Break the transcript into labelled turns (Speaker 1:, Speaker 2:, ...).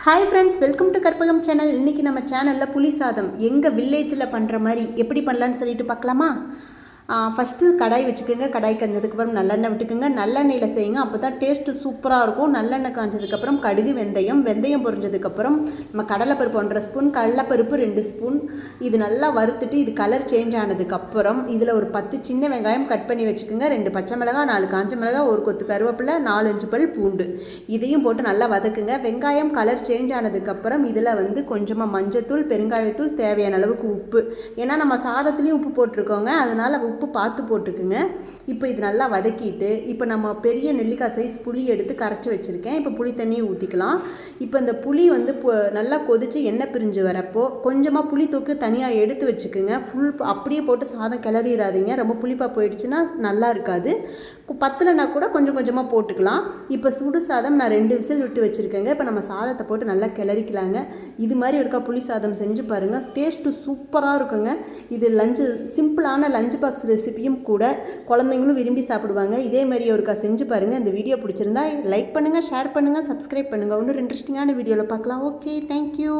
Speaker 1: Hi friends, welcome to Karpagam channel. இன்றைக்கி நம்ம சேனலில் புளி சாதம் எங்கள் வில்லேஜில் பண்ணுற மாதிரி எப்படி பண்ணலான்னு சொல்லிட்டு பார்க்கலாமா? ஃபஸ்ட்டு கடாய் வச்சுக்கோங்க. கடாய் காஞ்சதுக்கப்புறம் நல்லெண்ணெய் விட்டுக்குங்க. நல்லெண்ணெயில் செய்யுங்க, அப்போ தான் டேஸ்ட்டு சூப்பராக இருக்கும். நல்லெண்ணெய் காஞ்சதுக்கப்புறம் கடுகு, வெந்தயம் பொரிஞ்சதுக்கப்புறம் நம்ம கடலைப்பருப்பு 1.5 ஸ்பூன், கடலைப்பருப்பு 2 ஸ்பூன் இது நல்லா வறுத்துட்டு இது கலர் சேஞ்ச் ஆனதுக்கப்புறம் இதில் ஒரு 10 சின்ன வெங்காயம் கட் பண்ணி வச்சுக்கோங்க. 2 பச்சை மிளகாய், 4 காஞ்ச மிளகாய், ஒரு கொத்து கருவேப்பிலை, 4-5 பல் பூண்டு இதையும் போட்டு நல்லா வதக்குங்க. வெங்காயம் கலர் சேஞ்ச் ஆனதுக்கப்புறம் இதில் கொஞ்சமாக மஞ்சத்தூள், பெருங்காயத்தூள், தேவையான அளவுக்கு உப்பு, ஏன்னா நம்ம சாதத்துலேயும் உப்பு போட்டிருக்கோங்க, அதனால் உப்பு பார்த்து போட்டுக்குங்க. இப்போ இது நல்லா வதக்கிட்டு இப்போ நம்ம பெரிய நெல்லிக்காய் சைஸ் புளி எடுத்து கரைச்சி வச்சுருக்கேன். இப்போ புளி தண்ணியை ஊற்றிக்கலாம். இப்போ இந்த புளி நல்லா கொதித்து எண்ணெய் பிரிஞ்சு வரப்போ கொஞ்சமாக புளி தூக்கு தனியாக எடுத்து வச்சுக்குங்க. அப்படியே போட்டு சாதம் கிளறிடாதீங்க, ரொம்ப புளிப்பாக போயிடுச்சுன்னா நல்லா இருக்காது. பத்தலைனா கூட கொஞ்சம் கொஞ்சமாக போட்டுக்கலாம். இப்போ சுடு சாதம் நான் 2 விசில் விட்டு வச்சுருக்கேங்க. இப்போ நம்ம சாதத்தை போட்டு நல்லா கிளறிக்கலாங்க. இது மாதிரி ஒருக்கா புளி சாதம் செஞ்சு பாருங்கள், டேஸ்ட்டு சூப்பராக இருக்குங்க. இது சிம்பிளான லஞ்ச் பாக்ஸ் ரெசிபியும் கூட, குழந்தைங்களும் விரும்பி சாப்பிடுவாங்க. இதே மாதிரி ஒருக்கா செஞ்சு பாருங்கள். இந்த வீடியோ பிடிச்சிருந்தா லைக் பண்ணுங்கள், ஷேர் பண்ணுங்கள், சப்ஸ்கிரைப் பண்ணுங்கள். இன்னொரு இன்ட்ரெஸ்டிங்கான வீடியோவில் பார்க்கலாம். Okay, thank you.